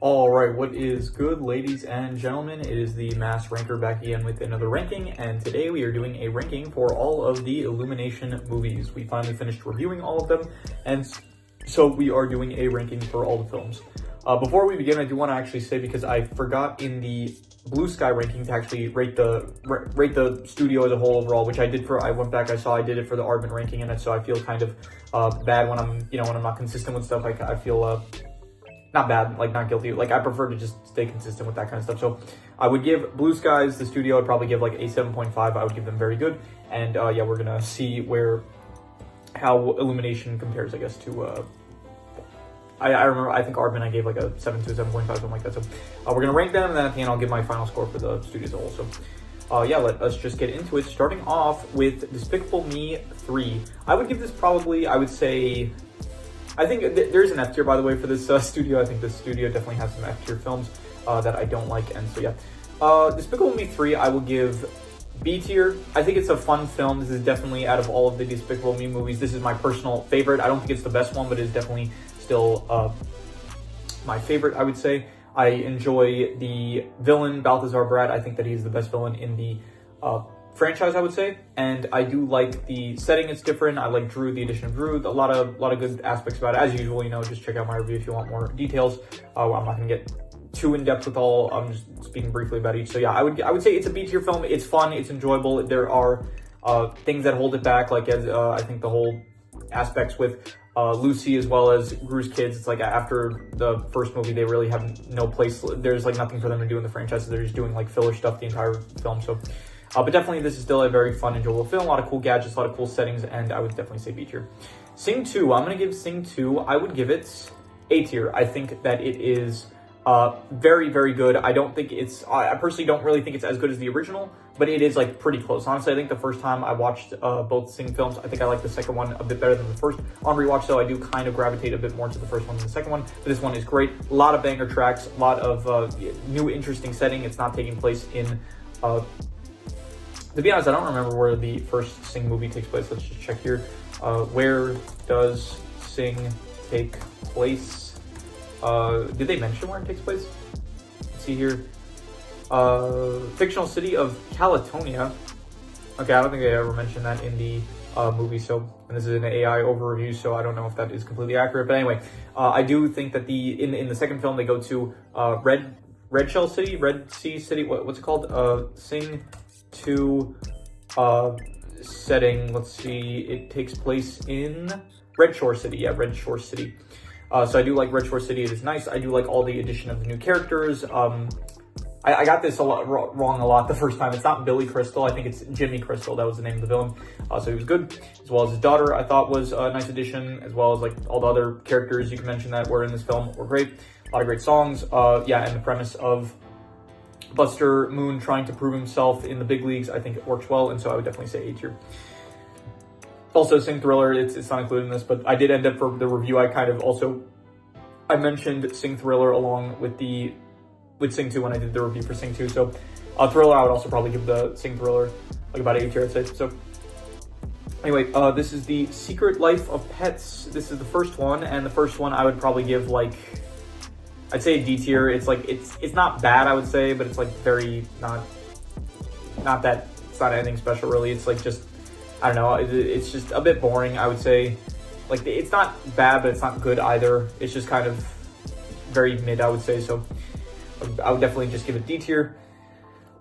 Alright, what is good, ladies and gentlemen? It is the Mass Ranker back again with another ranking, and today we are doing a ranking for all of the Illumination movies. We finally finished reviewing all of them, and so we are doing a ranking for all the films. Before we begin, I do want to actually say, because I forgot in the Blue Sky ranking to actually rate the studio as a whole overall, which I did I went back, I saw I did it for the Aardman ranking, and so I feel kind of bad when I'm not consistent with stuff. I feel not bad, like not guilty. Like I prefer to just stay consistent with that kind of stuff. So I would give Blue Skies, the studio, I'd probably give like a 7.5. I would give them very good. And yeah, we're gonna see how Illumination compares, I guess, to I remember, I think Aardman I gave like a 7 to 7.5, something like that. So we're gonna rank them, and then at the end I'll give my final score for the studio as a whole. So yeah, let us just get into it. Starting off with Despicable Me 3. I would give this probably, I would say, I think there's an F tier, by the way, for this studio. I think this studio definitely has some F tier films that I don't like, and so yeah. Despicable Me 3, I will give B tier. I think it's a fun film. This is definitely, out of all of the Despicable Me movies, this is my personal favorite. I don't think it's the best one, but it's definitely still my favorite, I would say. I enjoy the villain, Balthazar Brat. I think that he's the best villain in the franchise, I would say, and I do like the setting. It's different. I like Drew, the addition of Drew. A lot of good aspects about it. As usual, just check out my review if you want more details. I'm not gonna get too in depth with all. I'm just speaking briefly about each. So yeah, I would say it's a B tier film. It's fun. It's enjoyable. There are things that hold it back, like as I think the whole aspects with Lucy as well as Gru's kids. It's like after the first movie, they really have no place. There's like nothing for them to do in the franchise. So they're just doing like filler stuff the entire film. So. But definitely, this is still a very fun, enjoyable film. A lot of cool gadgets, a lot of cool settings, and I would definitely say B tier. Sing 2, I'm going to give Sing 2, I would give it A tier. I think that it is very, very good. I personally don't really think it's as good as the original, but it is like pretty close. Honestly, I think the first time I watched both Sing films, I think I like the second one a bit better than the first. On rewatch, though, I do kind of gravitate a bit more to the first one than the second one, but this one is great. A lot of banger tracks, a lot of new, interesting setting. It's not taking place in... To be honest, I don't remember where the first Sing movie takes place. Let's just check here. Where does Sing take place? Did they mention where it takes place? Let's see here. Fictional city of Calatonia. Okay, I don't think they ever mentioned that in the movie. So, and this is an AI overview, so I don't know if that is completely accurate. But anyway, I do think that in the second film they go to Red Sea City. What's it called? Sing 2 setting. Let's see, it takes place in Red Shore City. Yeah, Red Shore City. So I do like Red Shore City. It is nice. I do like all the addition of the new characters. I got this wrong a lot the first time. It's not Billy Crystal. I think it's Jimmy Crystal. That was the name of the villain. So he was good, as well as his daughter. I thought was a nice addition, as well as like all the other characters you can mention that were in this film were great. A lot of great songs. Yeah, and the premise of Buster Moon trying to prove himself in the big leagues, I think it works well, and so I would definitely say A tier. Also, Sing Thriller, it's not included in this, but I did end up for the review. I mentioned Sing Thriller along with Sing 2 when I did the review for Sing 2. So Thriller, I would also probably give the Sing Thriller like about A tier, I'd say. So anyway, this is the Secret Life of Pets. This is the first one, and the first one I would probably give like, I'd say a D tier. It's like, it's not bad, I would say, but it's like very not that, it's not anything special really. It's like just, I don't know, it's just a bit boring, I would say. Like, it's not bad, but it's not good either. It's just kind of very mid, I would say. So I would definitely just give it D tier.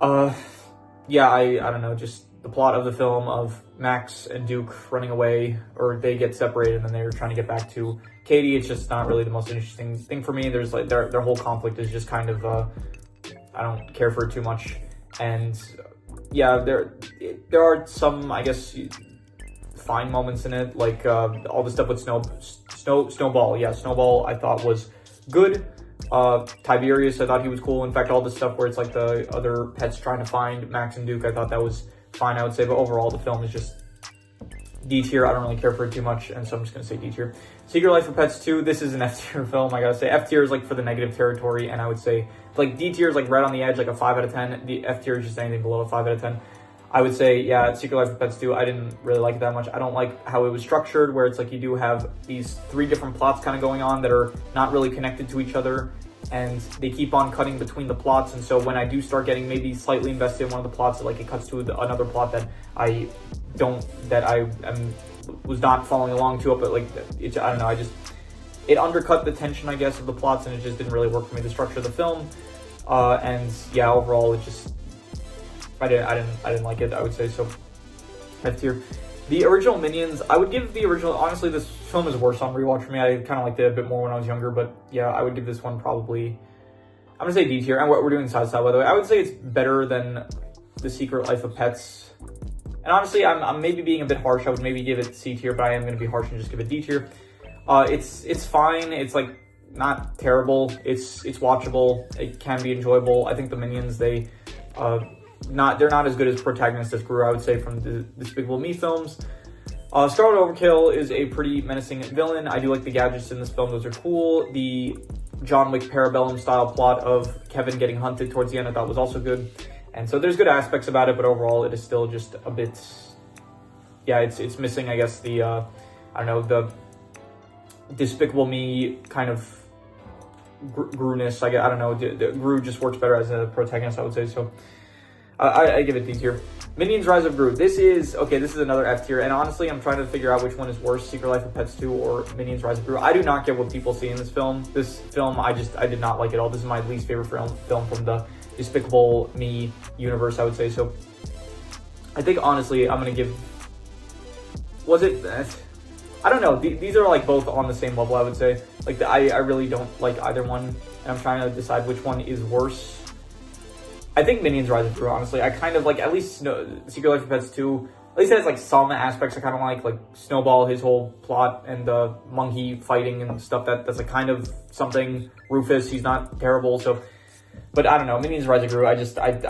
Yeah, I don't know, just the plot of the film of Max and Duke running away, or they get separated and then they're trying to get back to Katie. It's just not really the most interesting thing for me. There's like their whole conflict is just kind of I don't care for it too much. And yeah, there are some, I guess, fine moments in it, like all the stuff with Snowball. Yeah, Snowball I thought was good. Tiberius, I thought he was cool. In fact, all the stuff where it's like the other pets trying to find Max and Duke, I thought that was fine, I would say. But overall, the film is just D tier. I don't really care for it too much, and so I'm just gonna say D tier. Secret Life of Pets 2, this is an F tier film, I gotta say. F tier is like for the negative territory, and I would say like D tier is like right on the edge, like a 5 out of 10. The F tier is just anything below a 5 out of 10. I would say, yeah, Secret Life of Pets 2, I didn't really like it that much. I don't like how it was structured, where it's like you do have these 3 different plots kind of going on that are not really connected to each other. and they keep on cutting between the plots. And so when I do start getting maybe slightly invested in one of the plots, like it cuts to another plot that I was not following along to it, but like I don't know, it undercut the tension, I guess, of the plots, and it just didn't really work for me, the structure of the film. And yeah, overall, it just, I didn't like it, I would say. So F tier. The original Minions, I would give the original, honestly, this film is worse on rewatch for me. I kind of liked it a bit more when I was younger, but yeah, I would give this one probably, I'm gonna say D tier. And we're doing side by the way. I would say it's better than The Secret Life of Pets. And honestly, I'm maybe being a bit harsh. I would maybe give it C tier, but I am gonna be harsh and just give it D tier. It's fine. It's like not terrible. It's watchable. It can be enjoyable. I think the Minions, they're not as good as protagonists as Gru, I would say, from the Despicable Me films. Scarlet Overkill is a pretty menacing villain. I do like the gadgets in this film. Those are cool. The John Wick Parabellum style plot of Kevin getting hunted towards the end, I thought was also good. And so there's good aspects about it, but overall it is still just a bit, yeah, it's missing, I guess, the, I don't know, the Despicable Me kind of Gru-ness. I don't know, Gru just works better as a protagonist, I would say. So I give it D tier. Minions Rise of Gru. This is another F tier, and honestly, I'm trying to figure out which one is worse, Secret Life of Pets 2 or Minions Rise of Gru. I do not get what people see in this film. This film, I did not like at all. This is my least favorite film from the Despicable Me universe, I would say. So I think, honestly, I'm going to give, I don't know. These are like both on the same level, I would say. Like, I really don't like either one, and I'm trying to decide which one is worse. I think Minions Rise of Gru, honestly. I kind of like, at least Secret Life of Pets 2, at least it has like some aspects I kind of like Snowball, his whole plot, and the monkey fighting and stuff. That's like kind of something. Rufus, he's not terrible, so. But I don't know, Minions Rise of Gru, I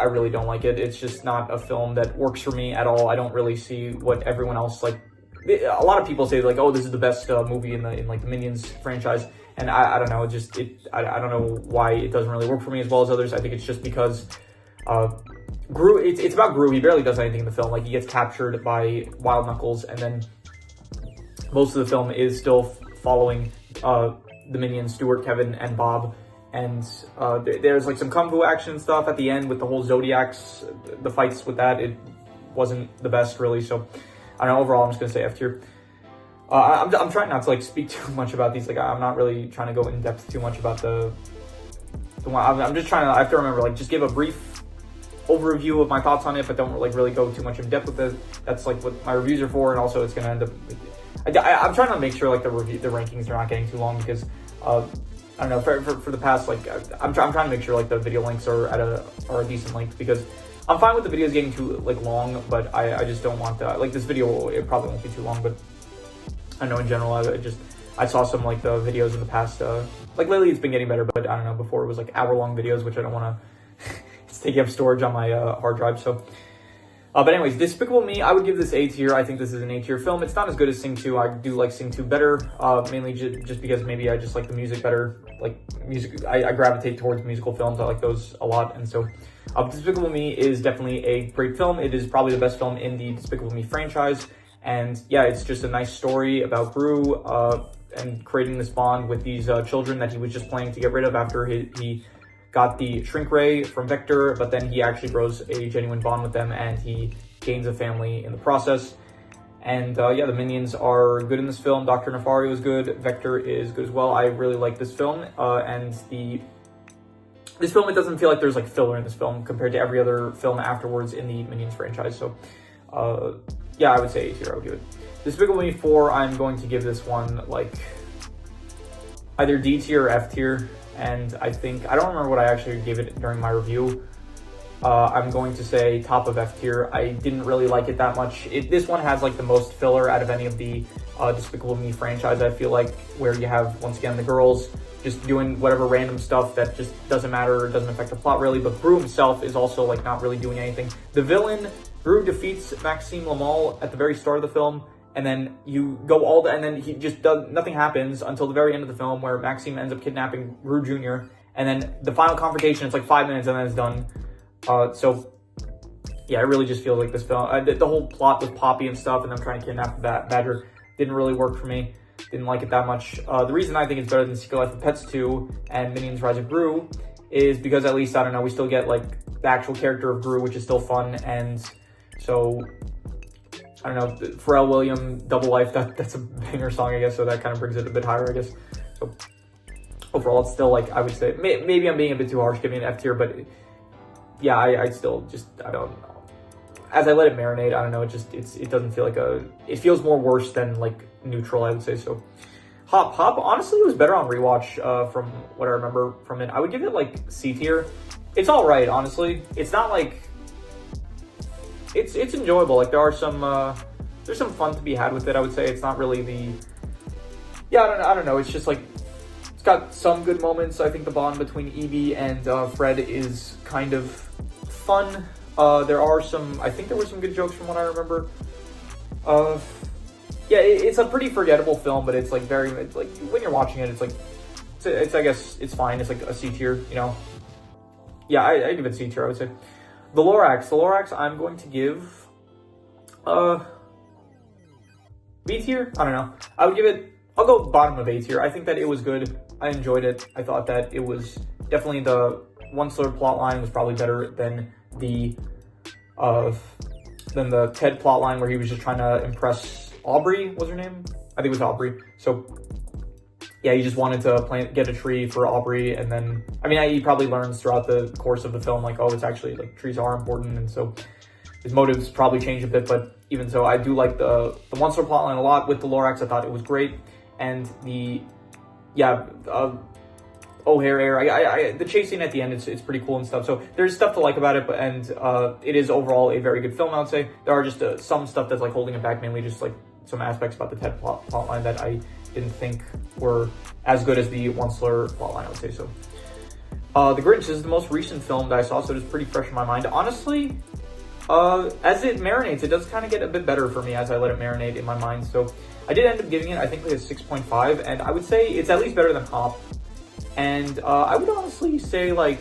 really don't like it. It's just not a film that works for me at all. I don't really see what everyone else, like, a lot of people say like, oh, this is the best movie in like the Minions franchise. And I don't know, I don't know why it doesn't really work for me as well as others. I think it's just because Gru, it's about Gru. He barely does anything in the film. Like, he gets captured by Wild Knuckles, and then most of the film is still following the Minions, Stuart, Kevin, and Bob. And there's like some kung fu action stuff at the end with the whole Zodiacs, the fights with that. It wasn't the best, really. So I don't know, overall, I'm just gonna say F tier. I'm trying not to like speak too much about these. Like, I'm not really trying to go in depth too much about the one. I'm just trying to, I have to remember, like, just give a brief overview of my thoughts on it, but don't like really go too much in depth with it. That's like what my reviews are for, and also it's gonna end up. I'm trying to make sure like the rankings are not getting too long, because I don't know, for the past, like, I'm trying to make sure like the video lengths are at a decent length, because I'm fine with the videos getting too like long, but I just don't want that. Like, this video, it probably won't be too long, but I know in general, I saw some like the videos in the past, like lately it's been getting better, but I don't know, before it was like hour-long videos, which I don't want to, it's taking up storage on my hard drive, so. But anyways, Despicable Me, I would give this A tier. I think this is an A tier film. It's not as good as Sing 2. I do like Sing 2 better, mainly just because maybe I just like the music better. Like, music, I gravitate towards musical films. I like those a lot, and so Despicable Me is definitely a great film. It is probably the best film in the Despicable Me franchise. And yeah, it's just a nice story about Gru and creating this bond with these children that he was just planning to get rid of after he got the shrink ray from Vector, but then he actually grows a genuine bond with them, and he gains a family in the process. And yeah, the Minions are good in this film. Dr. Nefario is good. Vector is good as well. I really like this film. And this film, it doesn't feel like there's like filler in this film compared to every other film afterwards in the Minions franchise. So yeah, I would say A tier. I would give it. Despicable Me 4, I'm going to give this one like either D tier or F tier. And I don't remember what I actually gave it during my review. I'm going to say top of F tier. I didn't really like it that much. This one has like the most filler out of any of the Despicable Me franchise, I feel like, where you have, once again, the girls just doing whatever random stuff that just doesn't matter, doesn't affect the plot really, but Gru himself is also like not really doing anything. The villain, Gru defeats Maxime Lamal at the very start of the film, and then you go and then he just does, nothing happens until the very end of the film, where Maxime ends up kidnapping Gru Jr., and then the final confrontation, it's like 5 minutes and then it's done. So yeah, it really just feels like this film, the whole plot with Poppy and stuff, and them trying to kidnap the Badger didn't really work for me. Didn't like it that much. The reason I think it's better than Secret Life of Pets 2 and Minions Rise of Gru is because at least, I don't know, we still get like the actual character of Gru, which is still fun. And so, I don't know, Pharrell Williams, Double Life, that's a banger song, I guess. So that kind of brings it a bit higher, I guess. So overall, it's still like, I would say, maybe I'm being a bit too harsh giving it an F tier, but yeah, I still just, I don't know. As I let it marinate, I don't know, it doesn't feel like it feels more worse than like neutral, I would say. So Hop, honestly, it was better on rewatch from what I remember from it. I would give it like C tier. It's all right, honestly. It's not like, it's enjoyable. Like there's some fun to be had with it, I would say. It's not really I don't know. It's just like, it's got some good moments. I think the bond between Evie and Fred is kind of fun. I think there were some good jokes from what I remember. Yeah, it's a pretty forgettable film, but it's like it's like when you're watching it, it's I guess it's fine. It's like a C tier, you know. Yeah, I give it C tier, I would say. The Lorax, I'm going to give B tier. I don't know. I'll go bottom of A tier. I think that it was good. I enjoyed it. I thought that it was definitely the Once-Lord plot line was probably better than the Ted plot line where he was just trying to impress Aubrey, was her name? I think it was Aubrey. So yeah, he just wanted to get a tree for Aubrey, and then, I mean, he probably learns throughout the course of the film, like, oh, it's actually, like, trees are important, and so his motives probably change a bit, but even so, I do like the One-Star plotline a lot. With the Lorax, I thought it was great, and O'Hare, the chase scene at the end, it's pretty cool and stuff, so there's stuff to like about it, and it is overall a very good film, I would say. There are just some stuff that's, like, holding it back, mainly just, like, some aspects about the Ted plotline that I didn't think were as good as the Once-Lord plotline, I would say. So The Grinch is the most recent film that I saw, so it is pretty fresh in my mind. Honestly, as it marinates, it does kind of get a bit better for me as I let it marinate in my mind. So I did end up giving it, I think, like a 6.5, and I would say it's at least better than Hop. And I would honestly say like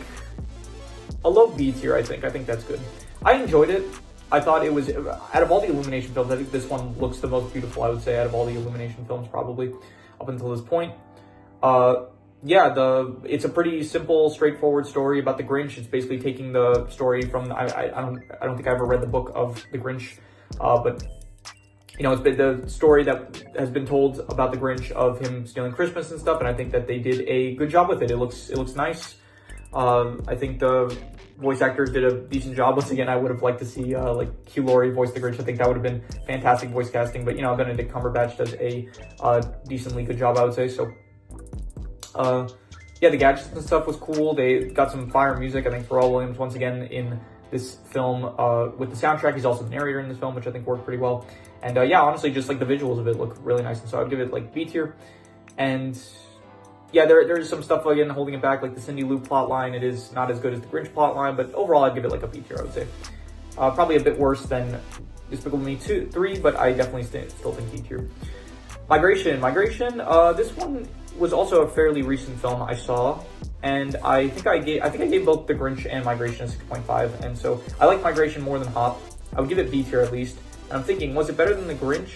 a low B tier, I think. I think that's good. I enjoyed it. I thought it was, out of all the Illumination films, I think this one looks the most beautiful, I would say, out of all the Illumination films, probably, up until this point. It's a pretty simple, straightforward story about the Grinch. It's basically taking the story from, I don't think I ever read the book of the Grinch, but, you know, it's been the story that has been told about the Grinch of him stealing Christmas and stuff, and I think that they did a good job with it. It looks nice. I think the voice actors did a decent job. Once again, I would have liked to see like Hugh Laurie voice the Grinch. I think that would have been fantastic voice casting. But you know, Benedict Cumberbatch does a decently good job, I would say. So, yeah, the gadgets and stuff was cool. They got some fire music. I think Pharrell Williams once again in this film with the soundtrack. He's also the narrator in this film, which I think worked pretty well. And yeah, honestly, just like the visuals of it look really nice. And so I'd give it like B tier. And yeah, there's some stuff, again, holding it back, like the Cindy Lou plot line. It is not as good as the Grinch plot line, but overall, I'd give it like a B tier, I would say. Probably a bit worse than Despicable Me 3, but I definitely still think B tier. Migration. This one was also a fairly recent film I saw, and I think I gave both The Grinch and Migration a 6.5, and so I like Migration more than Hop. I would give it B tier at least. And I'm thinking, was it better than The Grinch?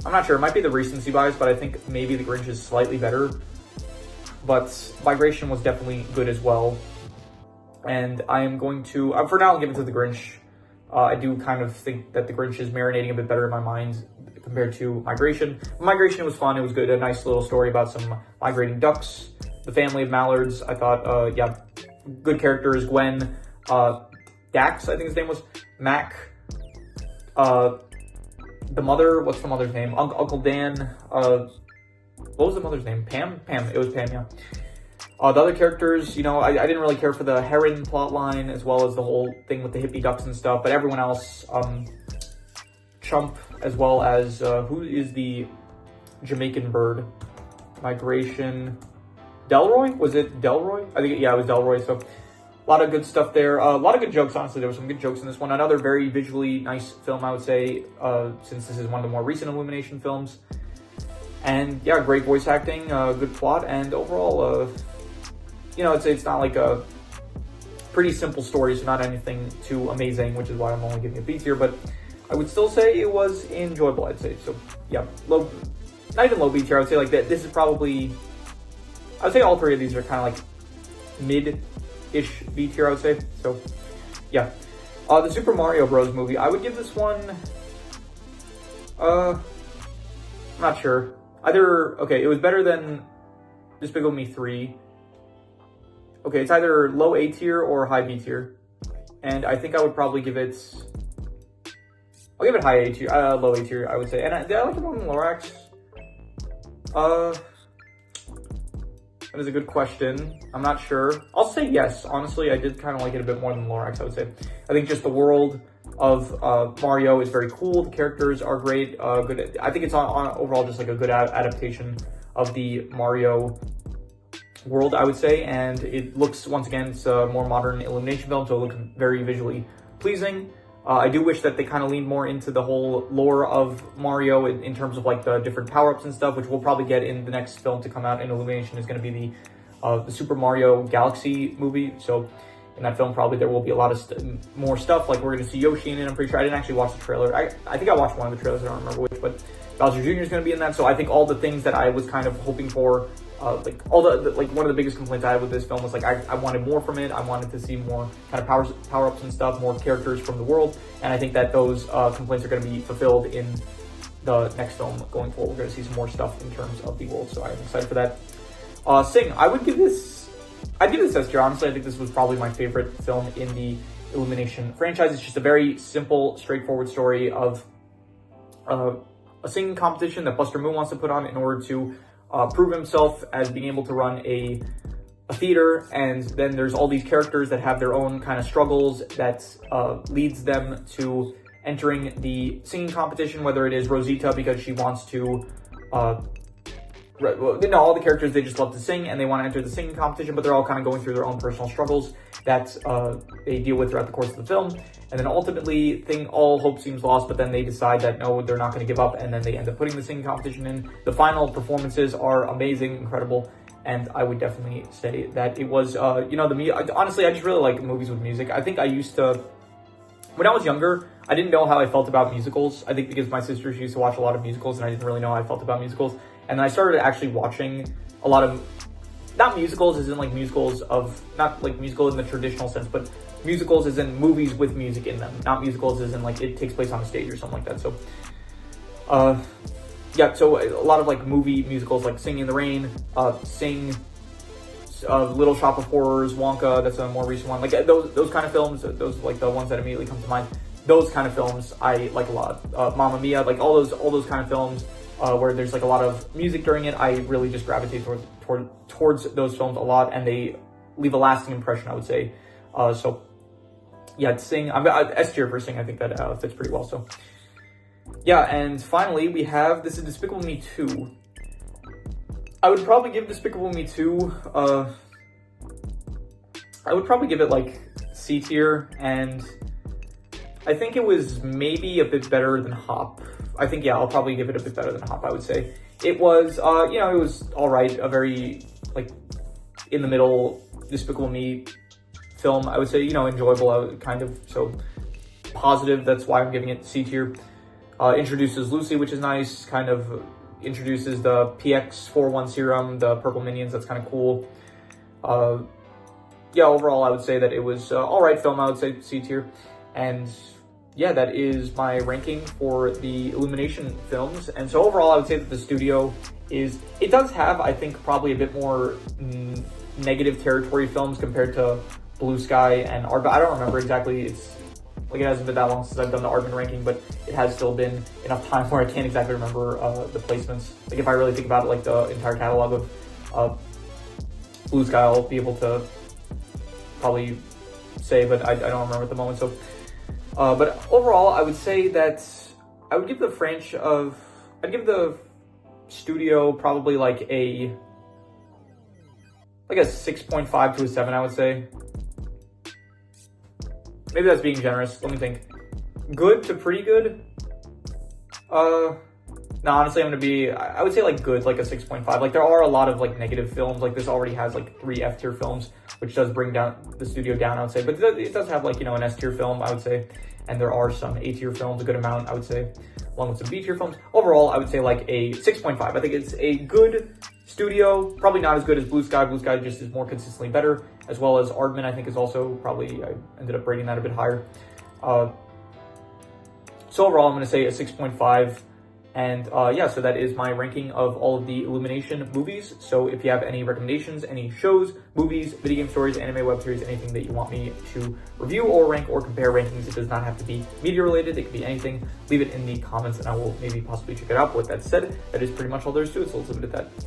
I'm not sure. It might be the recency bias, but I think maybe The Grinch is slightly better. But Migration was definitely good as well. And I am going to, for now, I'll give it to The Grinch. I do kind of think that The Grinch is marinating a bit better in my mind compared to Migration. Migration was fun. It was good. A nice little story about some migrating ducks. The family of mallards. I thought, yeah, good characters. Gwen, Dax, I think his name was. Mac. The mother, what's the mother's name? Uncle Dan. What was the mother's name? Pam? It was Pam, yeah. The other characters, you know, I didn't really care for the Heron plotline as well as the whole thing with the hippie ducks and stuff, but everyone else, Chump, as well as, who is the Jamaican bird? Migration. Delroy? Was it Delroy? I think, yeah, it was Delroy, so a lot of good stuff there. A lot of good jokes, honestly. There were some good jokes in this one. Another very visually nice film, I would say, since this is one of the more recent Illumination films. And yeah, great voice acting, good plot, and overall, you know, it's not like a pretty simple story, so not anything too amazing, which is why I'm only giving it B tier. But I would still say it was enjoyable, I'd say. So yeah, low, not even low B tier. I would say like that. This is probably, I would say all three of these are kind of like mid-ish B tier, I would say. So yeah, the Super Mario Bros. Movie, I would give this one, I'm not sure. Okay, it was better than Despicable Me 3. Okay, it's either low A tier or high B tier. And I think I would probably give it, I'll give it high A tier, low A tier, I would say. And did I like it more than Lorax? That is a good question. I'm not sure. I'll say yes. Honestly, I did kind of like it a bit more than Lorax, I would say. I think just the world of Mario is very cool. The characters are great. Good. I think it's on overall just like a good adaptation of the Mario world, I would say. And it looks, once again, it's a more modern Illumination film, so it looks very visually pleasing. I do wish that they kind of leaned more into the whole lore of Mario in terms of like the different power-ups and stuff, which we'll probably get in the next film to come out in Illumination is going to be the Super Mario Galaxy movie. So in that film, probably there will be a lot of more stuff. Like we're going to see Yoshi in it. I'm pretty sure. I didn't actually watch the trailer. I think I watched one of the trailers. I don't remember which, but Bowser Jr. is going to be in that. So I think all the things that I was kind of hoping for, like all like one of the biggest complaints I had with this film was like I wanted more from it. I wanted to see more kind of power-ups and stuff, more characters from the world, and I think that those complaints are going to be fulfilled in the next film going forward. We're going to see some more stuff in terms of the world, so I'm excited for that. Sing, I'd give this S tier. Honestly, I think this was probably my favorite film in the Illumination franchise. It's just a very simple, straightforward story of a singing competition that Buster Moon wants to put on in order to prove himself as being able to run a theater, and then there's all these characters that have their own kind of struggles that leads them to entering the singing competition, whether it is Rosita because she wants to, all the characters, they just love to sing and they want to enter the singing competition, but they're all kind of going through their own personal struggles that they deal with throughout the course of the film. And then ultimately, all hope seems lost, but then they decide that no, they're not going to give up, and then they end up putting the singing competition in. The final performances are amazing, incredible, and I would definitely say that it was, honestly, I just really like movies with music. I think when I was younger, I didn't know how I felt about musicals. I think because my sisters used to watch a lot of musicals, and I didn't really know how I felt about musicals. And then I started actually watching a lot of, not musicals as in like musicals of, not like musical in the traditional sense, but musicals as in movies with music in them, not musicals as in like it takes place on a stage or something like that. So, yeah, so a lot of like movie musicals like Singing in the Rain, Sing, Little Shop of Horrors, Wonka, that's a more recent one. Like those kind of films, those like the ones that immediately come to mind. Those kind of films I like a lot. Mamma Mia, like all those kind of films where there's like a lot of music during it. I really just gravitate towards those films a lot, and they leave a lasting impression, I would say. So yeah, Sing, S tier for Sing, I think that fits pretty well. So yeah, and finally we have, this is Despicable Me 2. I would probably give Despicable Me 2, I would probably give it like C tier, and I think it was maybe a bit better than Hop. I think, yeah, I'll probably give it a bit better than Hop, I would say. It was, it was all right, a very, like, in the middle Despicable Me film, I would say, enjoyable, kind of, so positive, that's why I'm giving it C tier. Introduces Lucy, which is nice, kind of introduces the PX41 serum, the purple minions, that's kind of cool. Yeah, overall, I would say that it was all right film, I would say C tier. And yeah, that is my ranking for the Illumination films. And so overall, I would say that the studio it does have, I think, probably a bit more negative territory films compared to Blue Sky and Arbor. I don't remember exactly. It's like, it hasn't been that long since I've done the Arbor ranking, but it has still been enough time where I can't exactly remember the placements. Like, if I really think about it, like the entire catalog of Blue Sky, I'll be able to probably say, but I don't remember at the moment. So, but overall, I would say that I would give I'd give the studio probably like a 6.5 to a 7, I would say. Maybe that's being generous. Let me think. Good to pretty good. No, honestly, I would say like good, like a 6.5. Like, there are a lot of like negative films. Like, this already has like 3 F tier films, which does bring down the studio down, I would say. But it does have like, an S tier film, I would say. and there are some A tier films, a good amount, I would say, along with some B tier films. Overall, I would say like a 6.5. I think it's a good studio, probably not as good as Blue Sky. Blue Sky just is more consistently better, as well as Aardman, I think, is also probably, I ended up rating that a bit higher. So overall, I'm going to say a 6.5. And yeah, so that is my ranking of all of the Illumination movies. So if you have any recommendations, any shows, movies, video game stories, anime, web series, anything that you want me to review or rank or compare rankings, it does not have to be media related. It could be anything. Leave it in the comments and I will maybe possibly check it out. But with that said, that is pretty much all there is to it. So let's leave it at that.